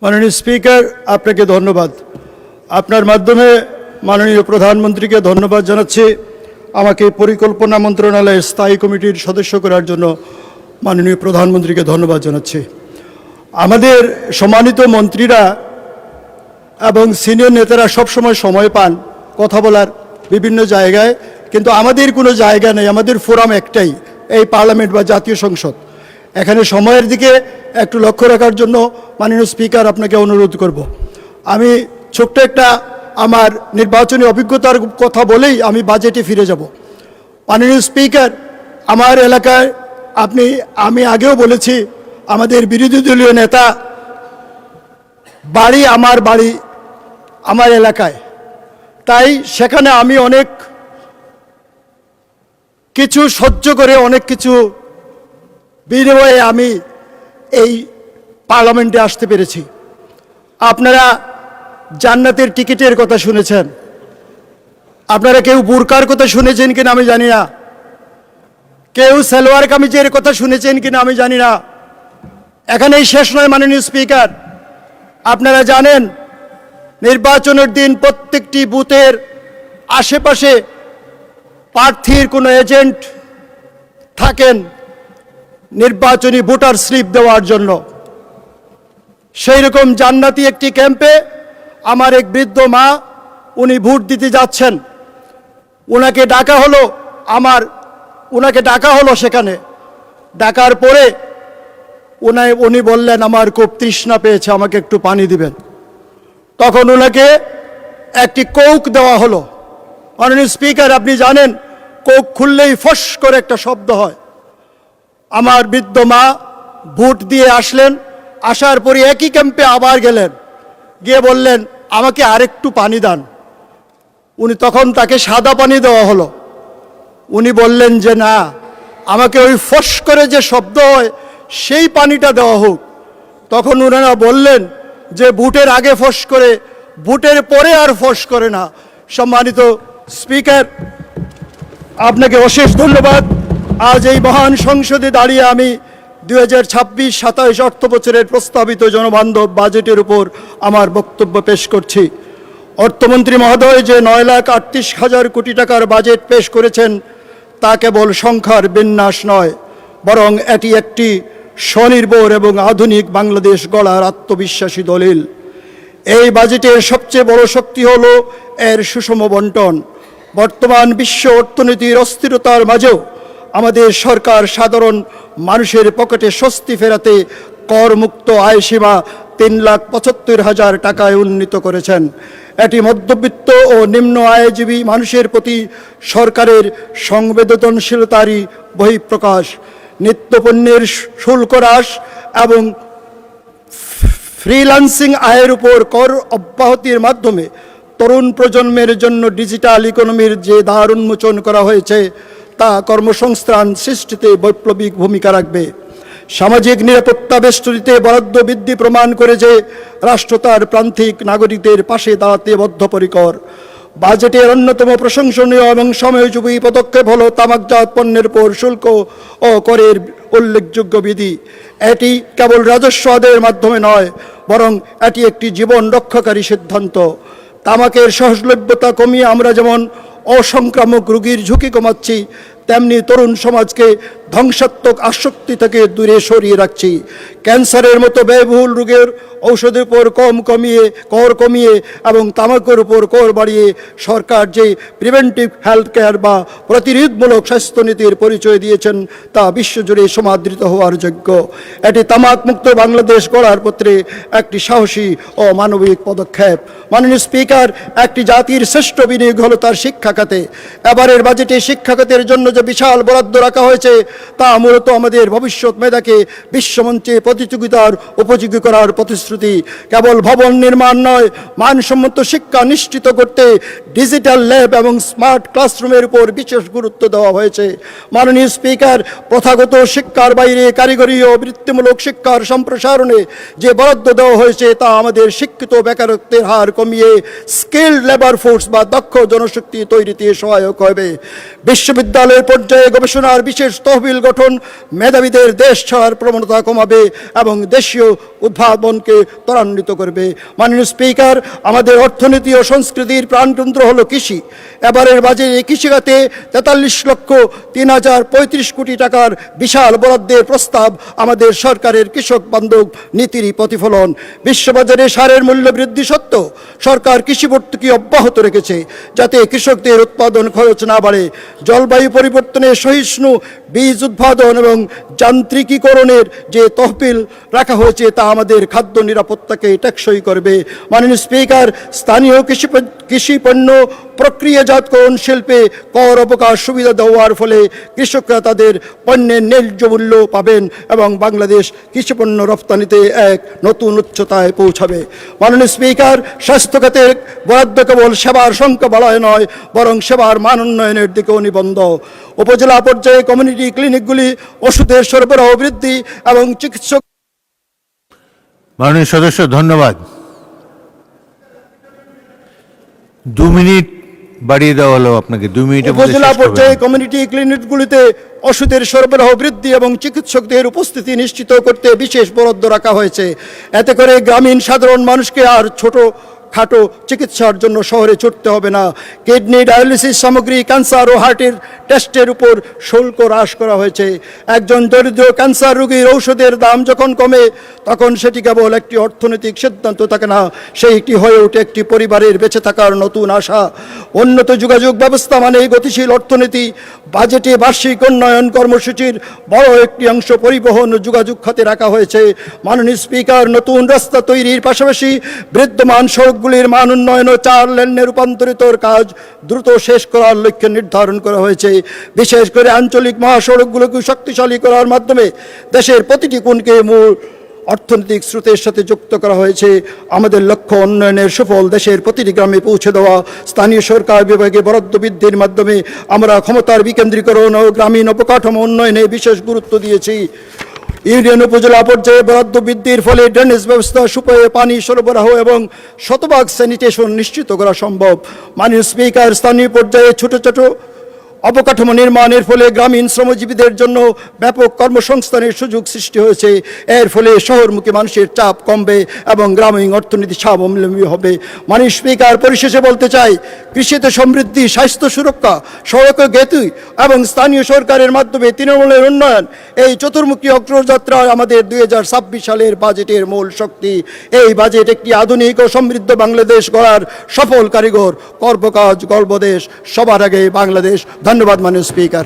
মাননীয় স্পিকার, আপনাকে ধন্যবাদ। আপনার মাধ্যমে মাননীয় প্রধানমন্ত্রীকে ধন্যবাদ জানাচ্ছি। আমাকে পরিকল্পনা মন্ত্রণালয়ের স্থায়ী কমিটির সদস্য করার জন্য মাননীয় প্রধানমন্ত্রীকে ধন্যবাদ জানাচ্ছি। আমাদের সম্মানিত মন্ত্রীরা এবং সিনিয়র নেতারা সবসময় সময় পান কথা বলার বিভিন্ন জায়গায়, কিন্তু আমাদের কোনো জায়গা নেই। আমাদের ফোরাম একটাই, এই পার্লামেন্ট বা জাতীয় সংসদ। এখানে সময়ের দিকে একটু লক্ষ্য রাখার জন্য মাননীয় স্পিকার আপনাকে অনুরোধ করব। আমি ছোট্ট একটা আমার নির্বাচনী অভিজ্ঞতার কথা বলেই আমি বাজেটে ফিরে যাব। মাননীয় স্পিকার, আমার এলাকায় আমি আগেও বলেছি, আমাদের বিরোধী দলীয় নেতা বাড়ি আমার এলাকায়, তাই সেখানে আমি অনেক কিছু সহ্য করে অনেক কিছু বিনিময়ে আমি এই পার্লামেন্টে আসতে পেরেছি। আপনারা জান্নাতের টিকিটের কথা শুনেছেন, আপনারা কেউ বুরকার কথা শুনেছেন কিনা আমি জানি না, কেউ সালোয়ার কামিজের কথা শুনেছেন কিনা আমি জানি না। এখানেই শেষ নয় মাননীয় স্পিকার, আপনারা জানেন নির্বাচনের দিন প্রত্যেকটি বুথের আশেপাশে প্রার্থীর কোনো এজেন্ট থাকেন নির্বাচনী ভোটার স্লিপ দেওয়ার জন্য। সেই রকম জান্নাতি একটি ক্যাম্পে আমার এক বৃদ্ধ মা, উনি ভোট দিতে যাচ্ছেন, ওনাকে ডাকা হলো সেখানে। ডাকার পরে উনি বললেন, আমার খুব তৃষ্ণা পেয়েছে, আমাকে একটু পানি দিবেন। তখন ওনাকে একটি কোক দেওয়া হলো। মাননীয় স্পিকার, আপনি জানেন কোক খুললেই ফস করে একটা শব্দ হয়। আমার বৃদ্ধ মা ভোট দিয়ে আসলেন, আসার পরে একই ক্যাম্পে আবার গেলেন, গিয়ে বললেন আমাকে আরেকটু পানি দান। তখন তাকে সাদা পানি দেওয়া হলো। উনি বললেন যে না, আমাকে ওই ফস করে যে শব্দ হয় সেই পানিটা দেওয়া হোক। তখন ওনারা বললেন যে ভোটের আগে ফস করে, ভোটের পরে আর ফস করে না। সম্মানিত স্পিকার, আপনাকে অশেষ ধন্যবাদ। আজ এই মহান সংসদে দাঁড়িয়ে আমি 2026-27 অর্থ বছরের প্রস্তাবিত জনবান্ধব বাজেটের উপর আমার বক্তব্য পেশ করছি। অর্থমন্ত্রী মহোদয় যে 9,38,000 কোটি টাকার বাজেট পেশ করেছেন, তা কেবল সংখ্যার বিন্যাস নয়, বরং এটি একটি স্বনির্ভর এবং আধুনিক বাংলাদেশ গড়ার আত্মবিশ্বাসী দলিল। এই বাজেটের সবচেয়ে বড় শক্তি হল এর সুষম বণ্টন। বর্তমান বিশ্ব অর্থনীতির অস্থিরতার মাঝেও আমাদের সরকার সাধারণ মানুষের পকেটে স্বস্তি ফেরাতে করমুক্ত আয়সীমা 3,75,000 টাকায় উন্নীত করেছেন। এটি মধ্যবিত্ত ও নিম্ন আয়জীবী মানুষের প্রতি সরকারের সংবেদনশীলতারই বহিঃপ্রকাশ। নিত্যপণ্যের শুল্ক হ্রাস এবং ফ্রিল্যান্সিং আয়ের উপর কর অব্যাহতির মাধ্যমে তরুণ প্রজন্মের জন্য ডিজিটাল ইকোনমির যে দ্বার উন্মোচন করা হয়েছে, তা কর্মসংস্থান সৃষ্টিতে বৈপ্লবিক ভূমিকা রাখবে। সামাজিক নিরাপত্তা বেষ্টনীতে বরাদ্দ বৃদ্ধি প্রমাণ করে যে রাষ্ট্র তার প্রান্তিক নাগরিকদের পাশে দাঁড়াতে বদ্ধপরিকর। বাজেটের অন্যতম প্রশংসনীয় এবং সময়োপযোগী পদক্ষেপ হল তামাকজাত পণ্যের উপর শুল্ক ও করের উল্লেখযোগ্য বৃদ্ধি। এটি কেবল রাজস্ব আদায়ের মাধ্যমে নয়, বরং এটি একটি জীবন রক্ষাকারী সিদ্ধান্ত। তামাকের সহজলভ্যতা কমিয়ে আমরা যেমন অসংক্রামক রোগীর ঝুঁকি কমাচ্ছি, তেমনি তরুণ সমাজকে ধ্বংসাত্মক আসক্তি থেকে দূরে সরিয়ে রাখছি। ক্যান্সারের মতো ব্যয়বহুল রোগের ঔষধের উপর কর কমিয়ে এবং তামাকের উপর কর বাড়িয়ে সরকার যে প্রিভেন্টিভ হেলথ কেয়ার বা প্রতিরোধমূলক স্বাস্থ্যনীতির পরিচয় দিয়েছেন, তা বিশ্বজুড়ে সমাদৃত হওয়ার যোগ্য। এটি তামাকমুক্ত বাংলাদেশ গড়ার পথে একটি সাহসী ও মানবিক পদক্ষেপ। মাননীয় স্পিকার, একটি জাতির শ্রেষ্ঠ বিনিয়োগ হলো তার শিক্ষা খাতে। এবারের বাজেটে শিক্ষা খাতের জন্য যে বিশাল বরাদ্দ রাখা হয়েছে, তা মূলত আমাদের ভবিষ্যৎ মেধাকে বিশ্বমঞ্চে প্রতিযোগিতার উপযোগী করার প্রতিশ্রুতি। কেবল ভবন নির্মাণ নয়, মানসম্মত শিক্ষা নিশ্চিত করতে ডিজিটাল ল্যাব এবং স্মার্ট ক্লাসরুমের উপর বিশেষ গুরুত্ব দেওয়া হয়েছে। মাননীয় স্পিকার, প্রথাগত শিক্ষার বাইরে কারিগরি ও বৃত্তিমূলক শিক্ষার সম্প্রসারণে যে বরাদ্দ দেওয়া হয়েছে, তা আমাদের শিক্ষিত বেকারত্বের হার কমিয়ে স্কিলড লেবার ফোর্স বা দক্ষ জনশক্তি তৈরিতে সহায়ক হবে। বিশ্ববিদ্যালয়ের পর্যায়ে গবেষণার বিশেষ তহবিল গঠন মেধাবীদের দেশ ছাড়ার প্রবণতা কমাবে এবং দেশীয় উদ্ভাবনকে ত্বরান্বিত করবে। মাননীয় স্পিকার, আমাদের অর্থনীতি ও সংস্কৃতির প্রাণতন্ত্র হলো কৃষি। এবারের বাজেটে কৃষিখাতে 43,03,035 কোটি টাকার বিশাল বরাদ্দের প্রস্তাব আমাদের সরকারের কৃষক বান্ধব নীতিরই প্রতিফলন। বিশ্ববাজারে সারের মূল্য বৃদ্ধি সত্ত্বেও সরকার কৃষি ভর্তুকি অব্যাহত রেখেছে, যাতে কৃষকদের উৎপাদন খরচ না বাড়ে। জলবায়ু পরিবর্তনের সহিষ্ণু বীজ উৎপাদন এবং যান্ত্রিকীকরণের যে তহবিল রাখা হয়েছে তা আমাদের খাদ্য নিরাপত্তাকে টেকসই করবে। মাননীয় স্পিকার, স্থানীয় কৃষি পণ্য প্রক্রিয়াজাতকরণ শিল্পে কর অবকাশ সুবিধা দেওয়ার ফলে কৃষকরা তাদের পণ্যের ন্যায্য মূল্য পাবেন এবং বাংলাদেশ কৃষিপণ্য রপ্তানিতে এক নতুন উচ্চতায় পৌঁছাবে। মাননীয় স্পিকার, স্বাস্থ্য খাতের বরাদ্দ কেবল সেবার সংখ্যা বাড়ায় নয়, বরং সেবার মান উন্নয়নের দিকেও নিবন্ধ। উপজেলা পর্যায়ে কমিউনিটি ক্লিনিকগুলি ওষুধের সরবরাহ বৃদ্ধি এবং চিকিৎসক। মাননীয় সদস্য, ধন্যবাদ। 2 মিনিট বাড়িয়ে দেওয়া হলো আপনাকে। 2 মিনিটের মধ্যে উপজেলা শেষ করবেন। পর্যায়ে কমিউনিটি ক্লিনিকগুলিতে ওষুধের সরবরাহ বৃদ্ধি এবং চিকিৎসকদের উপস্থিতি নিশ্চিত করতে বিশেষ বরাদ্দ রাখা হয়েছে। এতে করে গ্রামীণ সাধারণ মানুষকে আর ছোট খাটো চিকিৎসার জন্য শহরে ছুটতে হবে না। কিডনি, ডায়ালিসিস সামগ্রী, ক্যান্সার ও হার্টের টেস্টের উপর শুল্ক হ্রাস করা হয়েছে। একজন দরিদ্র ক্যান্সার রোগীর ঔষধের দাম যখন কমে, তখন সেটি কেবল একটি অর্থনৈতিক সিদ্ধান্ত থাকে না, সেইটি হয়ে ওঠে একটি পরিবারের বেঁচে থাকার নতুন আশা। উন্নত যোগাযোগ ব্যবস্থা মানে গতিশীল অর্থনীতি। বাজেটে বার্ষিক উন্নয়ন কর্মসূচির বড় একটি অংশ পরিবহন ও যোগাযোগ খাতে রাখা হয়েছে। মাননীয় স্পিকার, নতুন রাস্তা তৈরির পাশাপাশি বিদ্যমান সড়কগুলির মান উন্নয়ন ও 4 লেনে রূপান্তরিত কাজ দ্রুত শেষ করার লক্ষ্য নির্ধারণ করা হয়েছে। বিশেষ করে আঞ্চলিক মহাসড়কগুলোকে শক্তিশালী করার মাধ্যমে দেশের প্রতিটি কোণকে মূল অর্থনৈতিক স্রোতের সাথে যুক্ত করা হয়েছে। আমাদের লক্ষ্য উন্নয়নের সুফল দেশের প্রতিটি গ্রামে পৌঁছে দেওয়া। স্থানীয় সরকার বিভাগে বরাদ্দ বৃদ্ধির মাধ্যমে আমরা ক্ষমতার বিকেন্দ্রীকরণ ও গ্রামীণ অবকাঠামো উন্নয়নে বিশেষ গুরুত্ব দিয়েছি। ইউনিয়ন উপজেলা পর্যায়ে বরাদ্দ বৃদ্ধির ফলে ড্রেনেজ ব্যবস্থা, সুপেয় পানি সরবরাহ এবং শতভাগ স্যানিটেশন নিশ্চিত করা সম্ভব। মাননীয় স্পিকার, স্থানীয় পর্যায়ে ছোট ছোট অবকাঠামো নির্মাণের ফলে গ্রামীণ শ্রমজীবীদের জন্য ব্যাপক কর্মসংস্থানের সুযোগ সৃষ্টি হয়েছে। এর ফলে শহরমুখী মানুষের চাপ কমবে এবং গ্রামীণ অর্থনীতি স্বাবলম্বী হবে। মাননীয় স্পিকার, পরিশেষে বলতে চাই, কৃষিতে সমৃদ্ধি, স্বাস্থ্য সুরক্ষা, সড়ক গতি এবং স্থানীয় সরকারের মাধ্যমে তৃণমূলের উন্নয়ন, এই চতুর্মুখী অগ্রযাত্রায় আমাদের 2026 সালের বাজেটের মূল শক্তি। এই বাজেট একটি আধুনিক ও সমৃদ্ধ বাংলাদেশ গড়ার সফল কারিগর। কর্মকাজ গর্বদেশ, সবার আগে বাংলাদেশ। ধন্যবাদ মাননীয় স্পিকার।